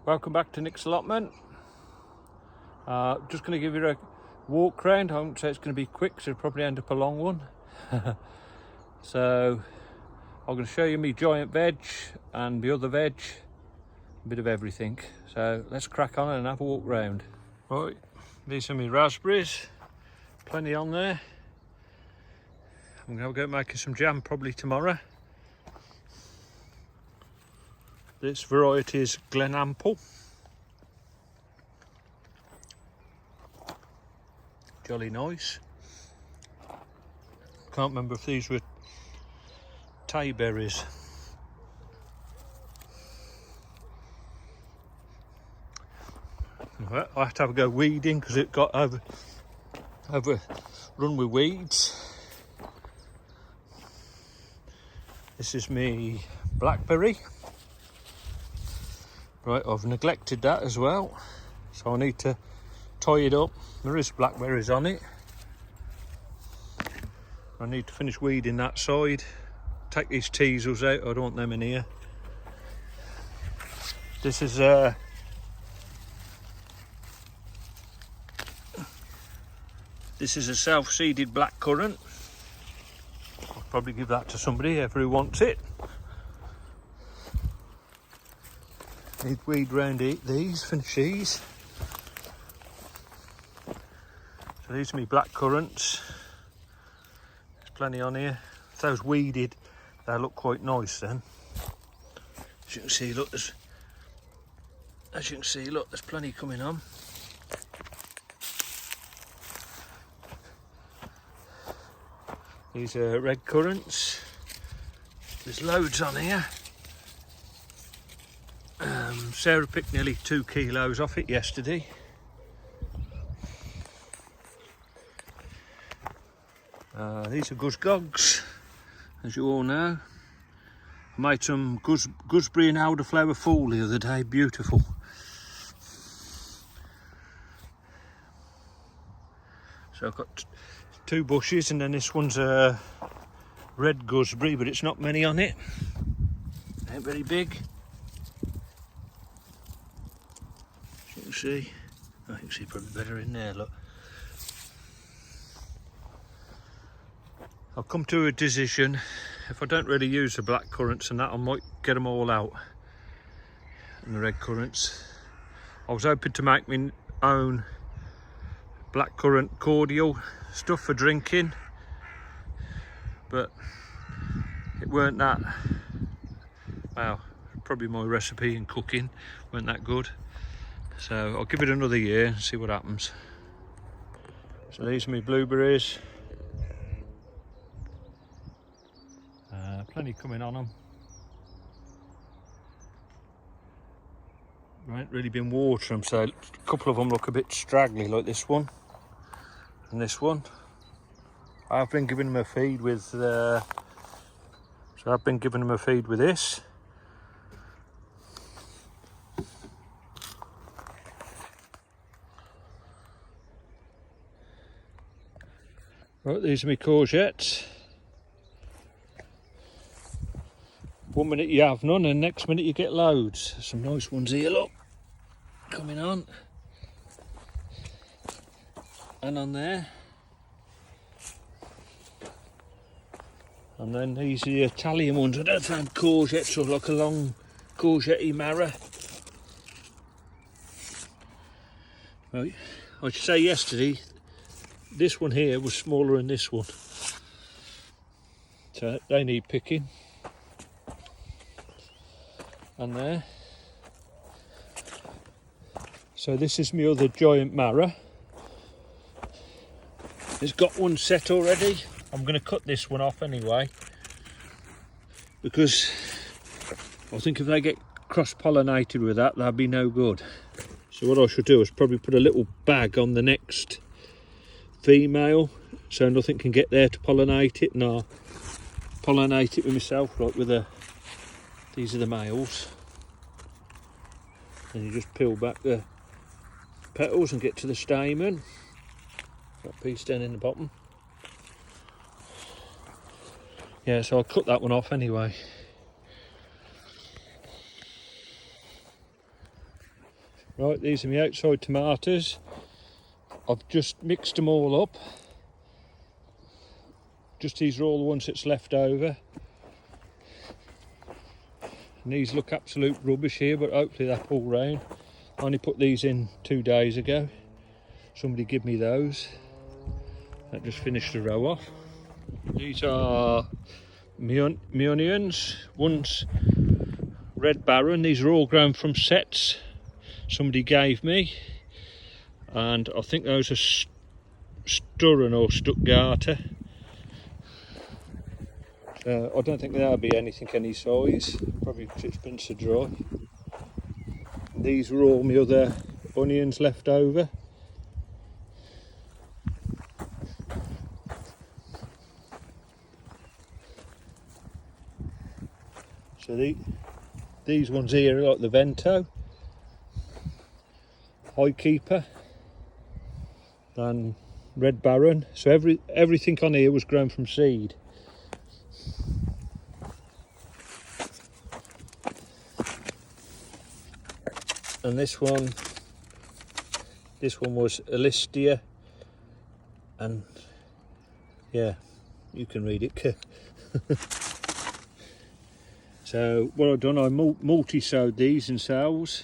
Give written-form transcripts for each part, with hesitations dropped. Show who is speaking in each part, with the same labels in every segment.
Speaker 1: Welcome back to Nick's Allotment. Just going to give you a walk round. I won't say it's going to be quick, so it'll probably end up a long one. So I'm going to show you my giant veg and the other veg, a bit of everything. So let's crack on and have a walk round. Right, these are my raspberries, plenty on there. I'm going to go making some jam probably tomorrow. This variety is Glenample. Jolly nice. Can't remember if these were tay berries. Right, I have to have a go weeding because it got overrun with weeds. This is me blackberry. Right, I've neglected that as well, so I need to tie it up. There is blackberries on it. I need to finish weeding that side. Take these teasels out, I don't want them in here. This is a self-seeded blackcurrant. I'll probably give that to somebody ever who wants it. Need weed round these, finish these. So these are my black currants. There's plenty on here. If those weeded, they look quite nice then. As you can see, look, there's plenty coming on. These are red currants. There's loads on here. Sarah picked nearly 2 kilos off it yesterday. These are goosegogs, as you all know. I made some gooseberry and elderflower fall the other day, beautiful. So I've got 2 bushes, and then this one's a red gooseberry, but it's not many on it. Ain't very big. You can see, I can see probably better in there, look. I've come to a decision, if I don't really use the black currants and that, I might get them all out, and the red currants. I was hoping to make my own blackcurrant cordial stuff for drinking, but it weren't that, well, probably my recipe in cooking weren't that good. So I'll give it another year and see what happens. So these are my blueberries. Plenty coming on them. I ain't really been watering them, so a couple of them look a bit straggly, like this one and this one. I've been giving them a feed with this. Right, these are my courgettes. 1 minute you have none, and next minute you get loads. There's some nice ones here, look, coming on. And on there. And then these are the Italian ones. I don't find courgettes or like a long courgette marrow. Right, I should say yesterday, this one here was smaller than this one. So they need picking. And there. So this is my other giant marrow. It's got one set already. I'm going to cut this one off anyway, because I think if they get cross-pollinated with that, that'd be no good. So what I should do is probably put a little bag on the next female, so nothing can get there to pollinate it, and I'll pollinate it with myself, like with these are the males. And you just peel back the petals and get to the stamen. That piece down in the bottom. Yeah, so I'll cut that one off anyway. Right, these are my outside tomatoes. I've just mixed them all up. Just these are all the ones that's left over. And these look absolute rubbish here, but hopefully they'll pull round. I only put these in 2 days ago. Somebody give me those. That just finished the row off. These are my onions. One's Red Baron. These are all grown from sets somebody gave me. And I think those are Sturren or Stuttgarter. I don't think that'll be anything any size, probably because it's been so dry. These were all my other onions left over. So these ones here are like the Vento, High Keeper, and Red Baron. So everything on here was grown from seed. And this one was Alistia, and yeah, you can read it. So what I've done, I multi-sowed these in cells.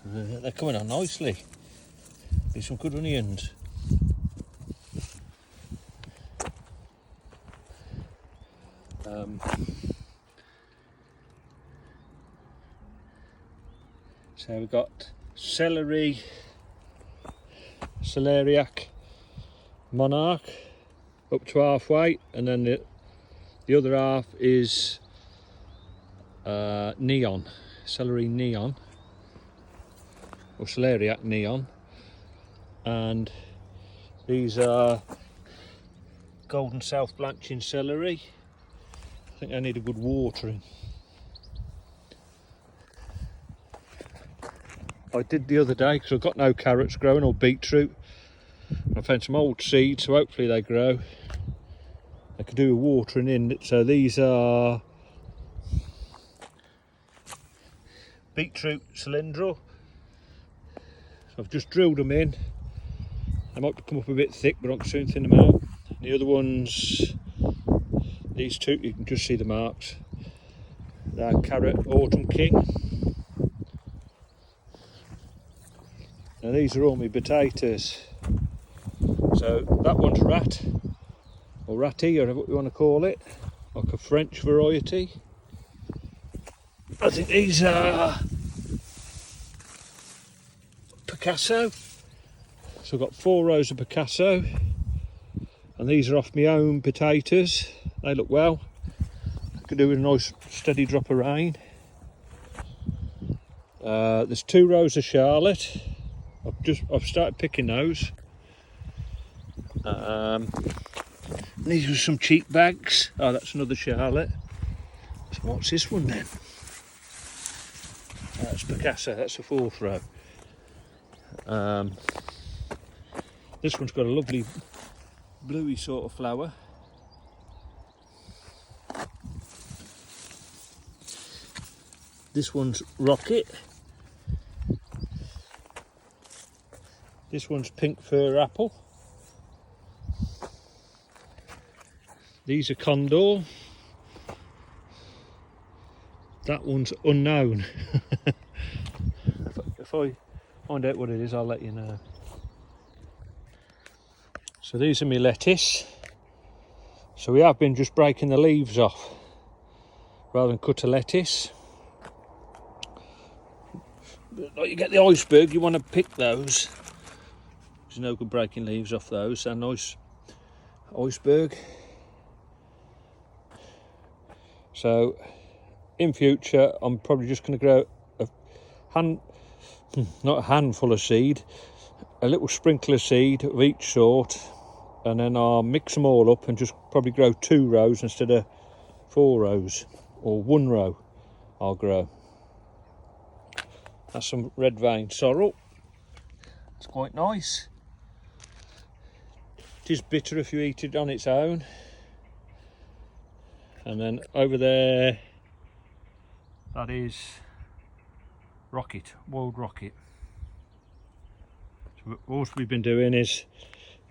Speaker 1: They're coming on nicely. Be some good onions. So we've got celery, celeriac, monarch up to halfway, and then the other half is neon, celery neon, or celeriac neon, and these are golden south blanching celery. I think I need a good watering. I did the other day because I've got no carrots growing or beetroot. I found some old seeds, so hopefully they grow. I could do a watering in. So these are beetroot cylindral. So I've just drilled them in. They might come up a bit thick, but I can soon thin them out. The other ones, these two, you can just see the marks. They're carrot Autumn King. Now these are all my potatoes. So that one's rat, or ratty, or whatever you want to call it, like a French variety. I think these are Picasso. So I've got 4 rows of Picasso, and these are off my own potatoes. They look well. I could do with a nice steady drop of rain. There's 2 rows of Charlotte. I've started picking those. These are some cheap bags. Oh, that's another Charlotte. So what's this one then? That's Picasso. That's the 4th row. This one's got a lovely bluey sort of flower. This one's Rocket. This one's Pink Fir Apple. These are Condor. That one's Unknown. If I find out what it is, I'll let you know. So these are my lettuce. So we have been just breaking the leaves off rather than cut a lettuce. But like you get the iceberg, you want to pick those. There's no good breaking leaves off those. They're nice iceberg. So in future, I'm probably just going to grow not a handful of seed, a little sprinkle of seed of each sort, and then I'll mix them all up and just probably grow 2 rows instead of 4 rows, or 1 row I'll grow. That's some red vein sorrel. It's quite nice. It is bitter if you eat it on its own. And then over there, that is rocket, wild rocket. So all we've been doing is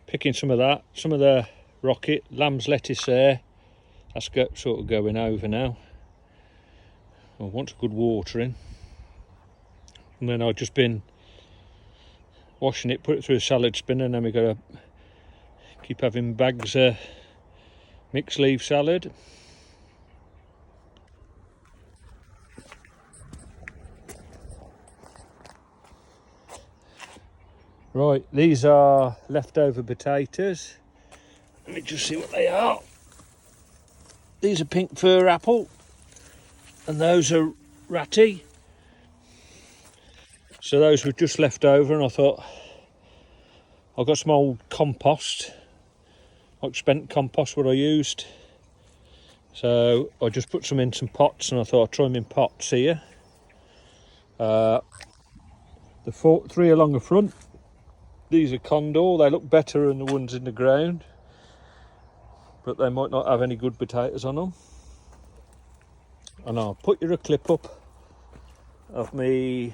Speaker 1: picking some of that, some of the rocket, lamb's lettuce there. That's sort of going over now. I want a good watering. And then I've just been washing it, put it through a salad spinner, and then we've got to keep having bags of mixed leaf salad. Right, these are leftover potatoes. Let me just see what they are. These are pink fir apple, and those are ratty. So those were just left over, and I thought I've got some old compost, like spent compost what I used. So I just put some in some pots, and I thought I'd try them in pots here. The three along the front, these are condor. They look better than the ones in the ground, but they might not have any good potatoes on them. And I'll put you a clip up of me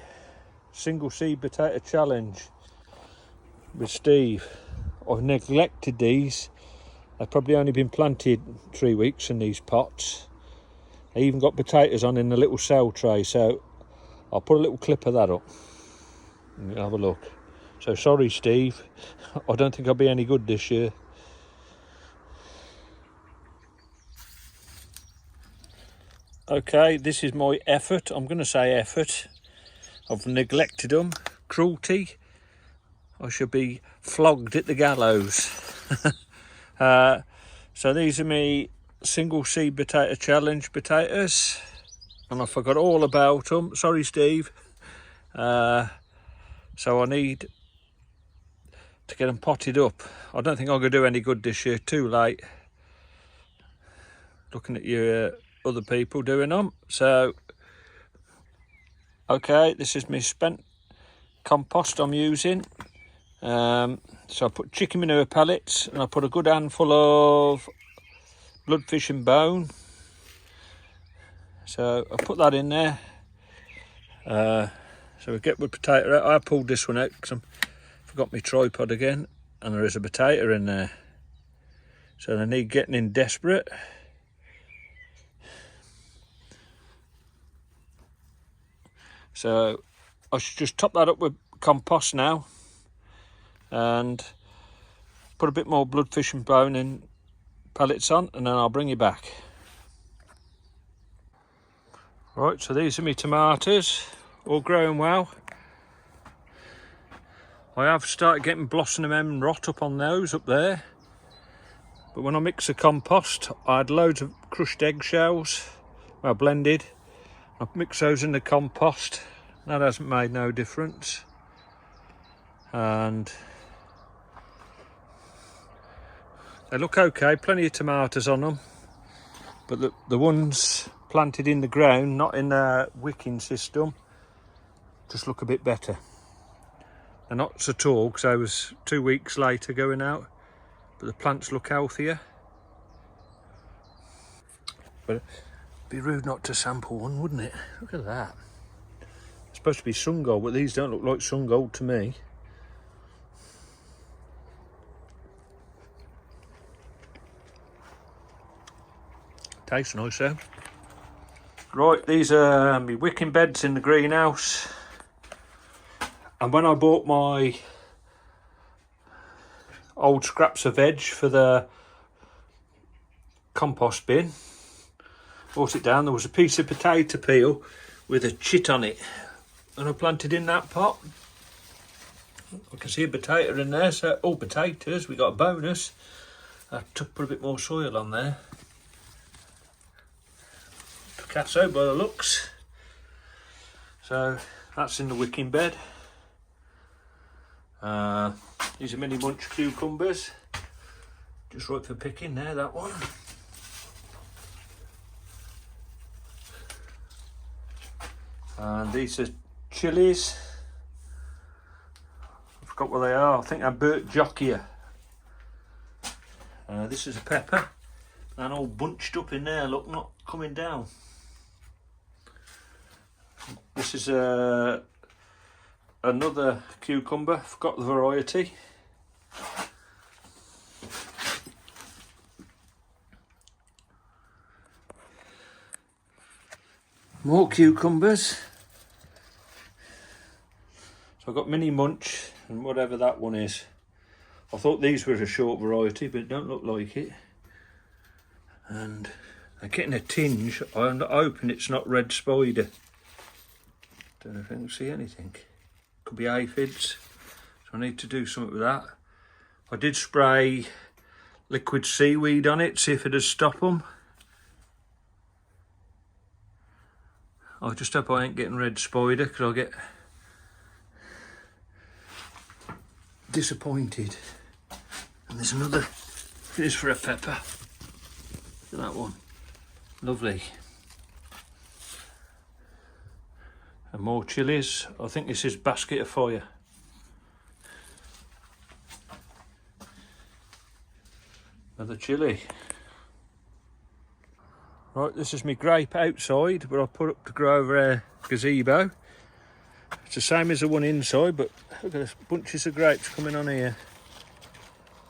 Speaker 1: single seed potato challenge with Steve. I've neglected these. They've probably only been planted 3 weeks in these pots. They even got potatoes on in a little cell tray, so I'll put a little clip of that up and have a look. So sorry Steve, I don't think I'll be any good this year. Okay, this is my effort. I'm going to say effort. I've neglected them. Cruelty. I should be flogged at the gallows. So these are me single seed potato challenge potatoes, and I forgot all about them. Sorry Steve. So I need to get them potted up. I don't think I'm going to do any good this year. Too late. Looking at you other people doing them. So okay, this is my spent compost I'm using. So I put chicken manure pellets, and I put a good handful of bloodfish and bone. So I put that in there. So we get the potato out. I pulled this one out because I forgot my tripod again, and there is a potato in there. So they need getting in desperate. So I should just top that up with compost now, and put a bit more bloodfish and bone and pellets on, and then I'll bring you back. Right, so these are my tomatoes, all growing well. I have started getting blossom and rot up on those up there, but when I mix the compost, I had loads of crushed eggshells, well blended. I mixed those in the compost. That hasn't made no difference, and they look okay. Plenty of tomatoes on them, but the ones planted in the ground, not in the wicking system, just look a bit better. They're not so tall because I was 2 weeks later going out, but the plants look healthier. But it'd be rude not to sample one, wouldn't it? Look at that. It's supposed to be sun gold, but these don't look like sun gold to me. Tastes nice though. Right, these are my wicking beds in the greenhouse. And when I bought my old scraps of veg for the compost bin, brought it down, there was a piece of potato peel with a chit on it, and I planted in that pot. I can see a potato in there, so all potatoes, we got a bonus. I put a bit more soil on there. Picasso by the looks. So that's in the wicking bed. These are mini bunch cucumbers, just right for picking there, that one. And these are chilies. I forgot what they are. I think they're Burt Jockia. This is a pepper, and all bunched up in there, look, not coming down. This is another cucumber, forgot the variety. More cucumbers. So I've got mini munch and whatever that one is. I thought these were a short variety, but it don't look like it. And they're getting a tinge. I'm hoping it's not red spider. Don't know if I can see anything. Could be aphids. So I need to do something with that. I did spray liquid seaweed on it, see if it'd stop them. I just hope I ain't getting red spider, because I'll get disappointed. And there's another, this is for a pepper. Look at that one, lovely. And more chilies. I think this is basket of fire. Another chilli. Right, this is my grape outside, but I put up to grow over a gazebo. It's the same as the one inside, but look at the bunches of grapes coming on here.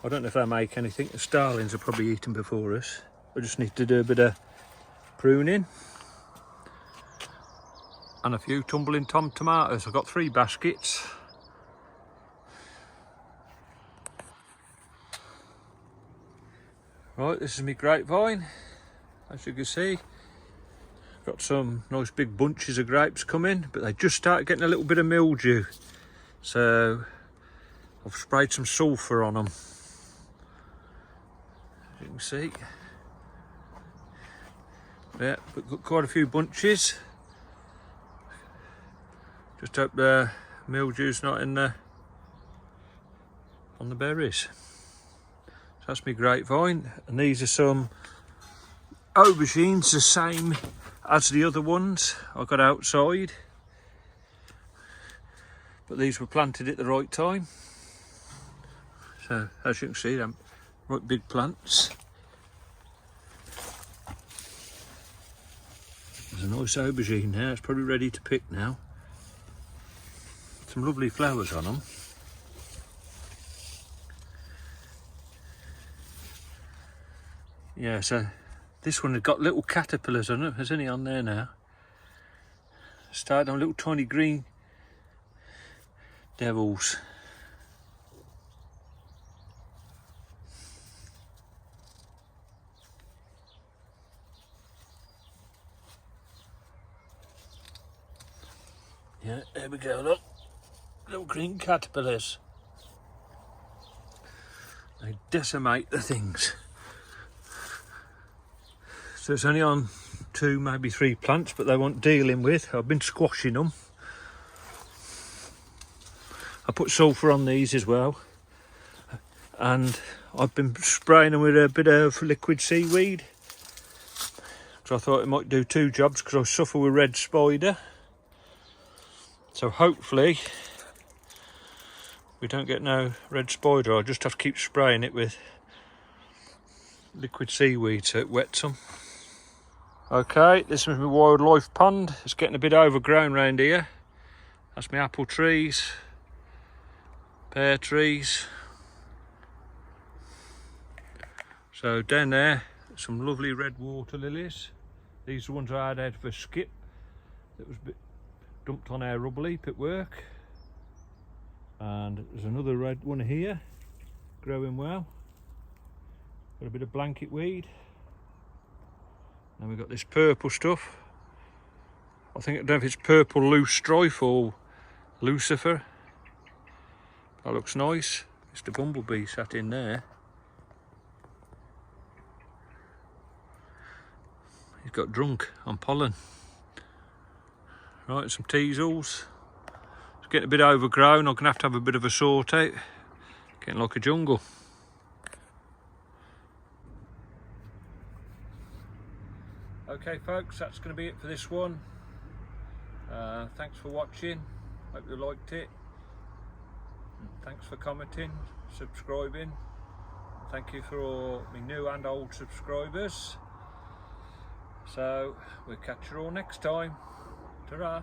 Speaker 1: I don't know if they make anything. The starlings are probably eating before us. I just need to do a bit of pruning. And a few tumbling tom tomatoes. I've got 3 baskets. Right, this is my grapevine. As you can see, got some nice big bunches of grapes coming, but they just started getting a little bit of mildew. So I've sprayed some sulphur on them. As you can see. Yeah, but got quite a few bunches. Just hope the mildew's not in the on the berries. So that's my grapevine, and these are some aubergines, the same as the other ones I got outside, but these were planted at the right time. So as you can see, they're right big plants. There's a nice aubergine there, it's probably ready to pick now. Some lovely flowers on them. Yeah, so this one has got little caterpillars on it. There's any on there now. Started on little tiny green devils. Yeah, there we go, look. Little green caterpillars. They decimate the things. So it's only on 2, maybe 3 plants, but they want dealing with. I've been squashing them. I put sulphur on these as well. And I've been spraying them with a bit of liquid seaweed. So I thought it might do 2 jobs, because I suffer with red spider. So hopefully we don't get no red spider. I'll just have to keep spraying it with liquid seaweed so it wets them. Okay, this is my wildlife pond. It's getting a bit overgrown round here. That's my apple trees, pear trees. So down there, some lovely red water lilies. These are the ones I had out of a skip that was dumped on our rubble heap at work. And there's another red one here, growing well. Got a bit of blanket weed. And we've got this purple stuff. I don't know if it's purple loose strife or lucifer. That looks nice. Mr. Bumblebee sat in there. He's got drunk on pollen. Right, some teasels. It's getting a bit overgrown. I'm going to have a bit of a sort out. Getting like a jungle. Okay folks, that's going to be it for this one. Thanks for watching, hope you liked it. And thanks for commenting, subscribing. Thank you for all my new and old subscribers. So we'll catch you all next time. Ta-ra.